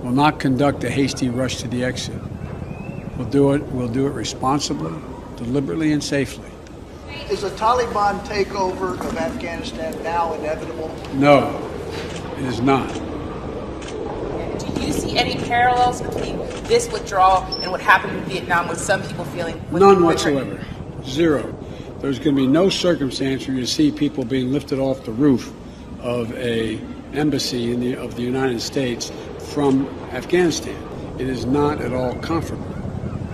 will not conduct a hasty rush to the exit. We'll do it responsibly, deliberately, and safely. Is a Taliban takeover of Afghanistan now inevitable? No, it is not. Do you see any parallels between this withdrawal and what happened in Vietnam, with some people feeling? None whatsoever. Zero. There's going to be no circumstance where you see people being lifted off the roof of an embassy of the United States from Afghanistan. It is not at all comfortable.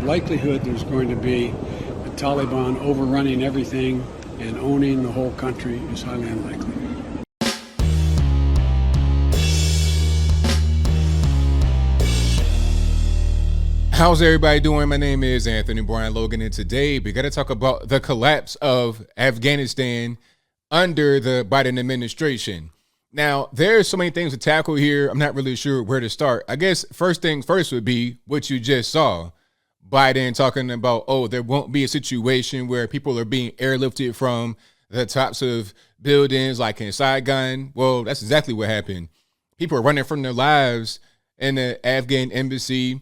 Likelihood there's going to be the Taliban overrunning everything and owning the whole country is highly unlikely. How's everybody doing? My name is Anthony Brian Logan, and today we got to talk about the collapse of Afghanistan under the Biden administration. Now, there's so many things to tackle here. I'm not really sure where to start. I guess first things first would be what you just saw. Biden talking about, there won't be a situation where people are being airlifted from the tops of buildings like in Saigon. Well, that's exactly what happened. People are running from their lives in the Afghan embassy,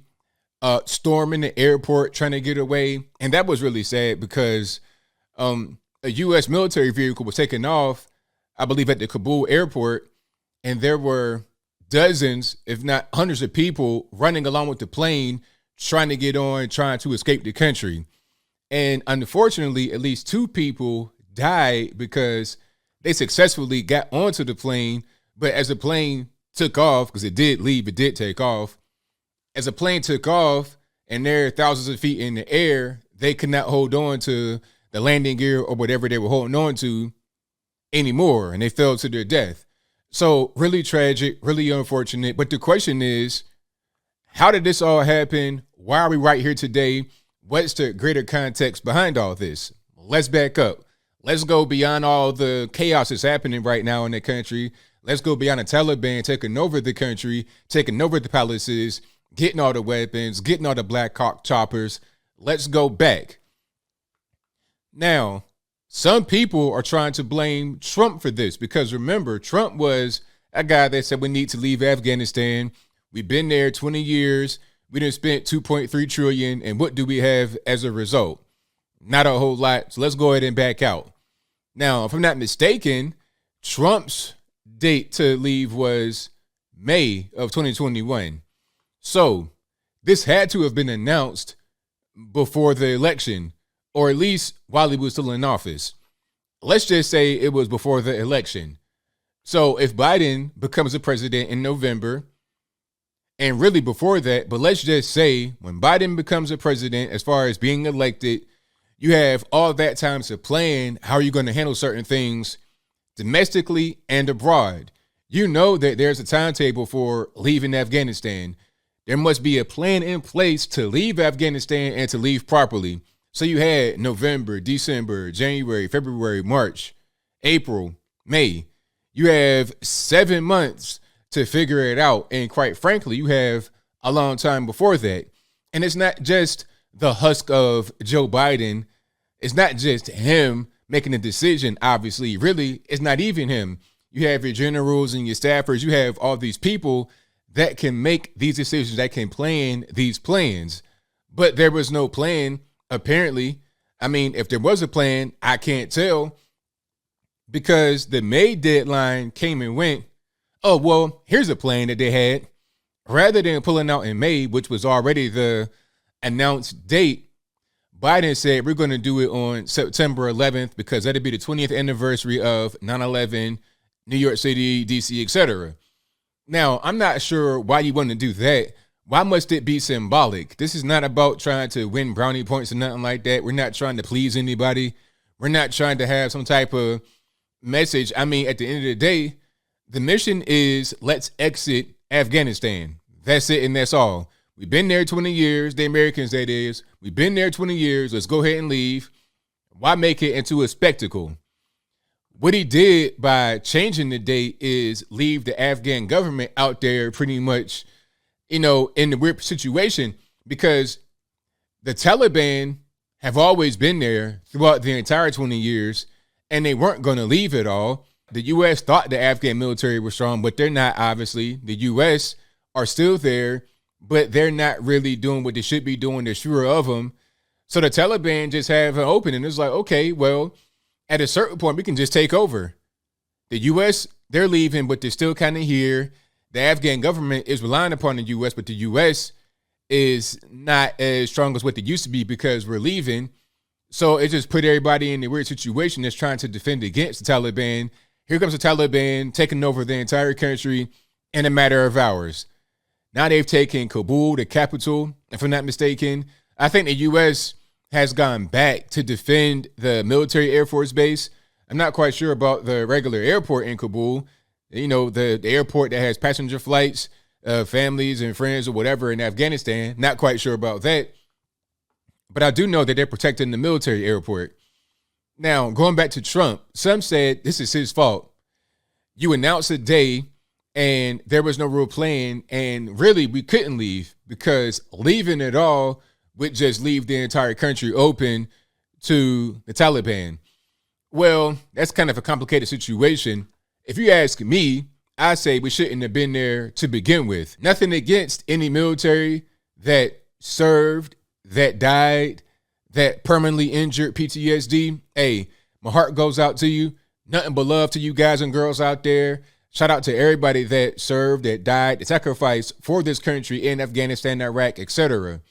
storming the airport, trying to get away. And that was really sad because a U.S. military vehicle was taking off, I believe, at the Kabul airport, and there were dozens, if not hundreds of people running along with the plane, trying to get on, trying to escape the country. And unfortunately, at least 2 people died because they successfully got onto the plane. But as the plane took off, because it did leave, it did take off. As the plane took off and they're thousands of feet in the air, they could not hold on to the landing gear or whatever they were holding on to anymore. And they fell to their death. So really tragic, really unfortunate. But the question is, how did this all happen? Why are we right here today? What's the greater context behind all this? Let's back up. Let's go beyond all the chaos that's happening right now in the country. Let's go beyond the Taliban taking over the country, taking over the palaces, getting all the weapons, getting all the Black Hawk choppers. Let's go back. Now, some people are trying to blame Trump for this because remember, Trump was a guy that said we need to leave Afghanistan. We've been there 20 years. We done spent $2.3 trillion. And what do we have as a result? Not a whole lot. So let's go ahead and back out. Now, if I'm not mistaken, Trump's date to leave was May of 2021. So this had to have been announced before the election, or at least while he was still in office. Let's just say it was before the election. So if Biden becomes a president in November, and really before that, but let's just say when Biden becomes a president, as far as being elected, you have all that time to plan how you're going to handle certain things domestically and abroad. You know that there's a timetable for leaving Afghanistan. There must be a plan in place to leave Afghanistan and to leave properly. So you had November, December, January, February, March, April, May. You have 7 months to figure it out. And quite frankly, you have a long time before that. And it's not just the husk of Joe Biden. It's not just him making a decision, obviously. Really, it's not even him. You have your generals and your staffers. You have all these people that can make these decisions, that can plan these plans. But there was no plan, apparently. I mean, if there was a plan, I can't tell, because the May deadline came and went. Oh, well, here's a plan that they had. Rather than pulling out in May, which was already the announced date, Biden said we're going to do it on September 11th because that'd be the 20th anniversary of 9/11, New York City, D.C., etc. Now, I'm not sure why you want to do that. Why must it be symbolic? This is not about trying to win brownie points or nothing like that. We're not trying to please anybody. We're not trying to have some type of message. I mean, at the end of the day, the mission is let's exit Afghanistan. That's it, and that's all. We've been there 20 years, the Americans, that is. We've been there 20 years. Let's go ahead and leave. Why make it into a spectacle? What he did by changing the date is leave the Afghan government out there pretty much, in the weird situation, because the Taliban have always been there throughout the entire 20 years, and they weren't going to leave at all. The U.S. thought the Afghan military was strong, but they're not, obviously. The U.S. are still there, but they're not really doing what they should be doing. They're sure of them. So the Taliban just have an opening. It's like, okay, well, at a certain point, we can just take over. The U.S., they're leaving, but they're still kind of here. The Afghan government is relying upon the U.S., but the U.S. is not as strong as what they used to be because we're leaving. So it just put everybody in a weird situation that's trying to defend against the Taliban. Here comes the Taliban taking over the entire country in a matter of hours. Now they've taken Kabul, the capital, if I'm not mistaken. I think the U.S. has gone back to defend the military Air Force base. I'm not quite sure about the regular airport in Kabul. You know, the airport that has passenger flights, families and friends or whatever in Afghanistan. Not quite sure about that. But I do know that they're protecting the military airport. Now, going back to Trump, some said this is his fault. You announced a day and there was no real plan. And really, we couldn't leave because leaving it all would just leave the entire country open to the Taliban. Well, that's kind of a complicated situation. If you ask me, I say we shouldn't have been there to begin with. Nothing against any military that served, that died, that permanently injured PTSD. Hey, my heart goes out to you. Nothing but love to you guys and girls out there. Shout out to everybody that served, that died, that sacrificed for this country in Afghanistan, Iraq, etc.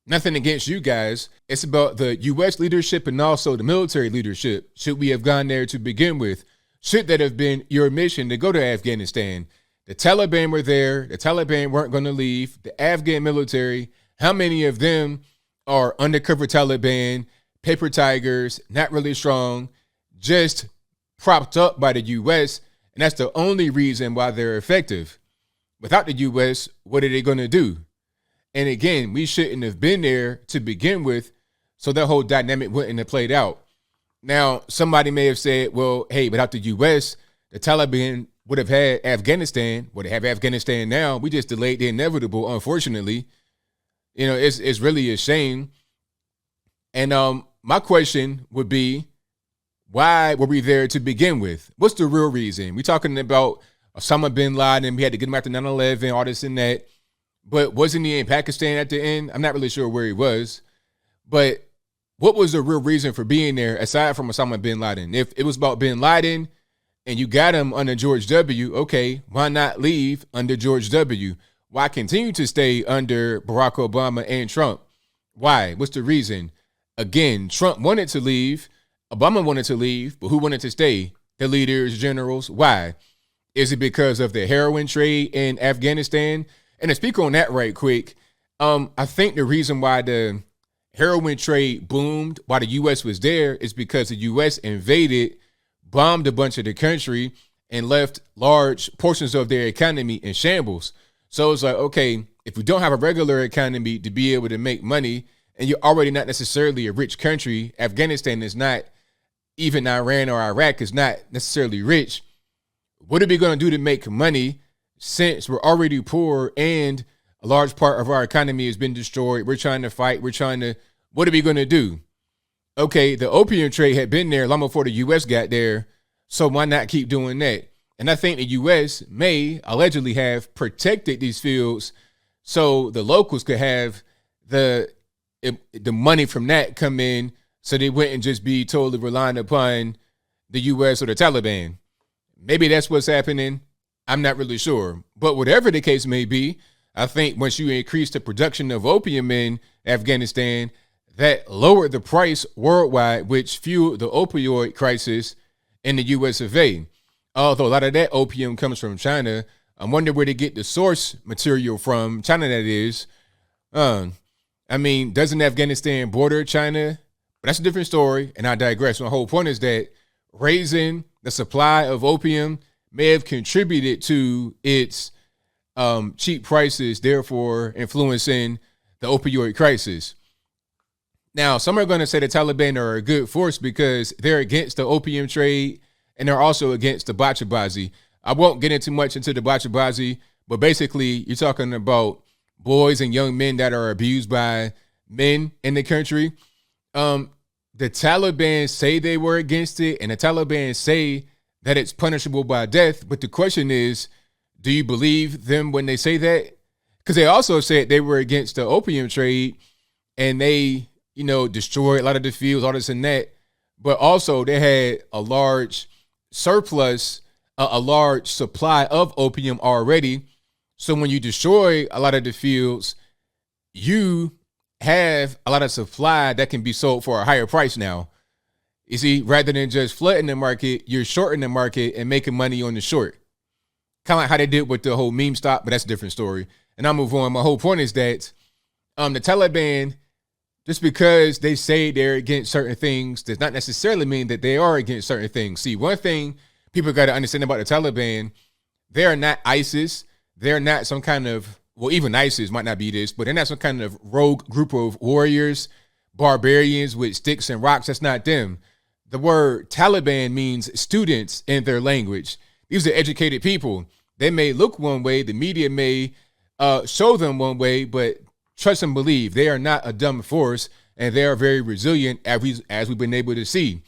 Nothing against you guys. It's about the U.S. leadership and also the military leadership. Should we have gone there to begin with? Should that have been your mission to go to Afghanistan? The Taliban were there. The Taliban weren't going to leave. The Afghan military, how many of them are undercover Taliban, paper tigers, not really strong, just propped up by the U.S., and that's the only reason why they're effective. Without the U.S., what are they going to do? And again, we shouldn't have been there to begin with, so that whole dynamic wouldn't have played out. Now, somebody may have said, well, hey, without the U.S., the Taliban would have had Afghanistan. Would they have Afghanistan now? We just delayed the inevitable, unfortunately. You know, it's really a shame. And my question would be, why were we there to begin with? What's the real reason? We're talking about Osama bin Laden. We had to get him after 9/11, all this and that. But wasn't he in Pakistan at the end? I'm not really sure where he was. But what was the real reason for being there aside from Osama bin Laden? If it was about bin Laden and you got him under George W., okay, why not leave under George W.? Why continue to stay under Barack Obama and Trump? Why? What's the reason? Again, Trump wanted to leave. Obama wanted to leave, but who wanted to stay? The leaders, generals. Why? Is it because of the heroin trade in Afghanistan? And to speak on that right quick, I think the reason why the heroin trade boomed while the U.S. was there is because the U.S. invaded, bombed a bunch of the country, and left large portions of their economy in shambles. So it's like, okay, if we don't have a regular economy to be able to make money, and you're already not necessarily a rich country, Afghanistan is not, even Iran or Iraq is not necessarily rich, what are we going to do to make money since we're already poor and a large part of our economy has been destroyed? We're trying to fight. What are we going to do? Okay, the opium trade had been there long before the U.S. got there, so why not keep doing that? And I think the U.S. may allegedly have protected these fields so the locals could have the money from that come in so they wouldn't just be totally reliant upon the U.S. or the Taliban. Maybe that's what's happening. I'm not really sure. But whatever the case may be, I think once you increase the production of opium in Afghanistan, that lowered the price worldwide, which fueled the opioid crisis in the U.S. of A. Although a lot of that opium comes from China, I wonder where they get the source material from. China, that is. I mean, doesn't Afghanistan border China? But that's a different story, and I digress. My whole point is that raising the supply of opium may have contributed to its cheap prices, therefore influencing the opioid crisis. Now, some are going to say the Taliban are a good force because they're against the opium trade and they're also against the bachabazi. I won't get into much into the bachabazi, but basically you're talking about boys and young men that are abused by men in the country. The Taliban say they were against it, and the Taliban say that it's punishable by death. But the question is, do you believe them when they say that? because they also said they were against the opium trade and they, destroyed a lot of the fields, all this and that. But also they had a large surplus, a large supply of opium already. So when you destroy a lot of the fields, you have a lot of supply that can be sold for a higher price now. You see, rather than just flooding the market, you're shorting the market and making money on the short. Kind of like how they did with the whole meme stock, but that's a different story. And I'll move on. My whole point is that the Taliban, just because they say they're against certain things, does not necessarily mean that they are against certain things. See, one thing people got to understand about the Taliban, they're not ISIS. They're not some kind of, well, even ISIS might not be this, but they're not some kind of rogue group of warriors, barbarians with sticks and rocks. That's not them. The word Taliban means students in their language. These are educated people. They may look one way. The media may show them one way, but trust and believe, they are not a dumb force, and they are very resilient, as we've been able to see.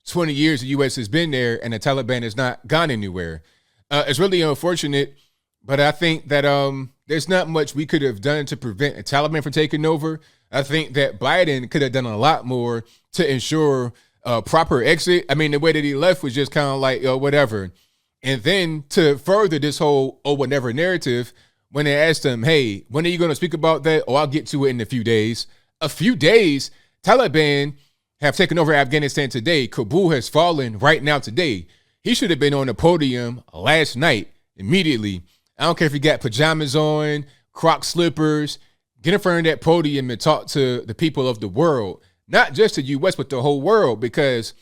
20 years the U.S. has been there, and the Taliban has not gone anywhere. It's really unfortunate, but I think that there's not much we could have done to prevent the Taliban from taking over. I think that Biden could have done a lot more to ensure proper exit. I mean, the way that he left was just kind of like, whatever. And then to further this whole whatever narrative, when they asked him, hey, when are you going to speak about that? Oh, I'll get to it in a few days. A few days? Taliban have taken over Afghanistan today. Kabul has fallen right now today. He should have been on the podium last night, immediately. I don't care if he got pajamas on, Croc slippers. Get in front of that podium and talk to the people of the world. Not just the U.S., but the whole world, because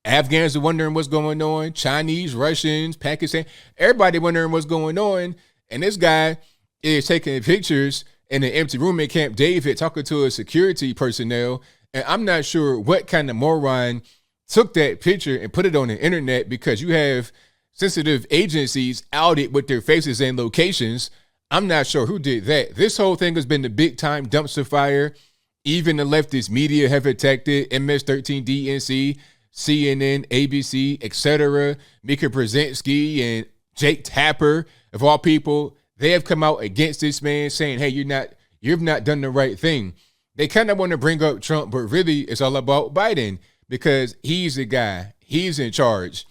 Afghans are wondering what's going on. Chinese, Russians, Pakistan, everybody wondering what's going on. And this guy is taking pictures in an empty room at Camp David talking to a security personnel. And I'm not sure what kind of moron took that picture and put it on the internet, because you have sensitive agencies outed with their faces and locations. I'm not sure who did that. This whole thing has been the big time dumpster fire. Even the leftist media have attacked it. MS-13 DNC, CNN, ABC, etc. Mika Brzezinski and Jake Tapper, of all people, they have come out against this man, saying, hey, you've not done the right thing. They kind of want to bring up Trump, but really it's all about Biden, because he's the guy. He's in charge.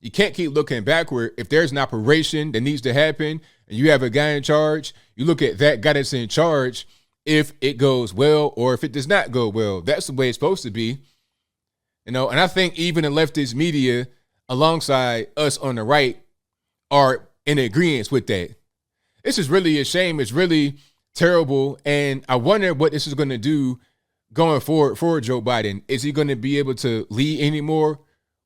You can't keep looking backward. If there's an operation that needs to happen and you have a guy in charge, you look at that guy that's in charge, if it goes well or if it does not go well. That's the way it's supposed to be. And I think even the leftist media alongside us on the right are in agreement with that. This is really a shame. It's really terrible. And I wonder what this is going to do going forward for Joe Biden. Is he going to be able to lead anymore?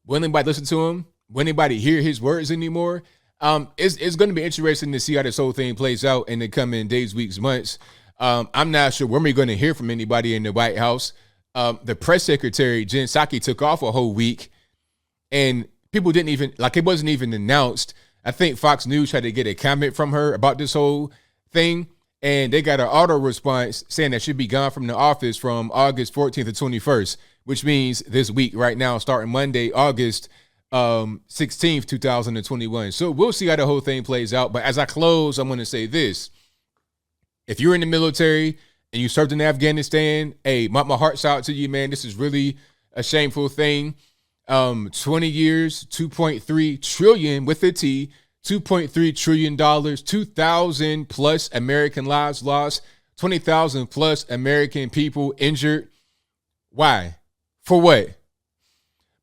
Will anybody listen to him? Will anybody hear his words anymore? It's going to be interesting to see how this whole thing plays out in the coming days, weeks, months. I'm not sure when we're going to hear from anybody in the White House. The press secretary, Jen Psaki, took off a whole week, and people didn't even, it wasn't even announced. I think Fox News tried to get a comment from her about this whole thing, and they got an auto response saying that she'd be gone from the office from August 14th to 21st, which means this week right now, starting Monday, August 16th, 2021. So we'll see how the whole thing plays out. But as I close, I'm going to say this. If you're in the military and you served in Afghanistan, hey, my heart's out to you, man. This is really a shameful thing. 20 years, 2.3 trillion with a T, $2.3 trillion, 2,000 plus American lives lost, 20,000 plus American people injured. Why? For what?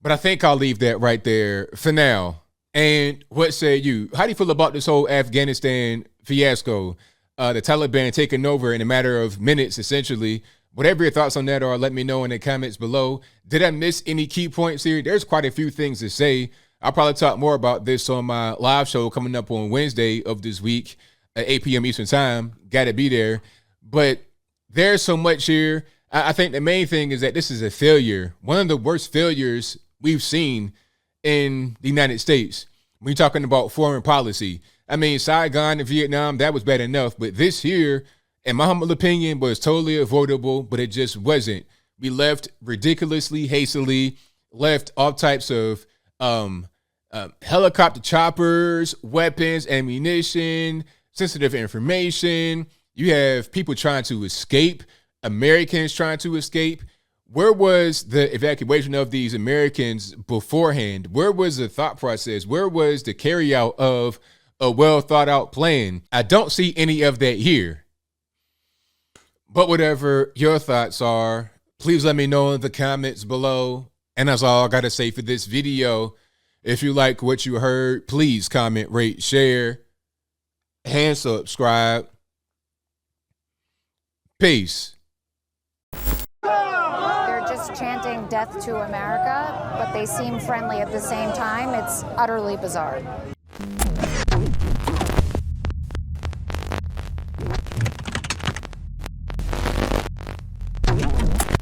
But I think I'll leave that right there for now. And what say you? How do you feel about this whole Afghanistan fiasco? The Taliban taking over in a matter of minutes, essentially. Whatever your thoughts on that are, let me know in the comments below. Did I miss any key points here? There's quite a few things to say. I'll probably talk more about this on my live show coming up on Wednesday of this week at 8 p.m. Eastern time. Got to be there. But there's so much here. I think the main thing is that this is a failure. One of the worst failures we've seen in the United States. When you're talking about foreign policy. I mean, Saigon and Vietnam, that was bad enough. But this here, in my humble opinion, was totally avoidable, but it just wasn't. We left ridiculously, hastily, left all types of helicopter choppers, weapons, ammunition, sensitive information. You have people trying to escape, Americans trying to escape. Where was the evacuation of these Americans beforehand? Where was the thought process? Where was the carry out of a well thought out plan? I don't see any of that here. But whatever your thoughts are, please let me know in the comments below. And that's all I got to say for this video. If you like what you heard, please comment, rate, share, and subscribe. Peace. They're just chanting death to America, but they seem friendly at the same time. It's utterly bizarre.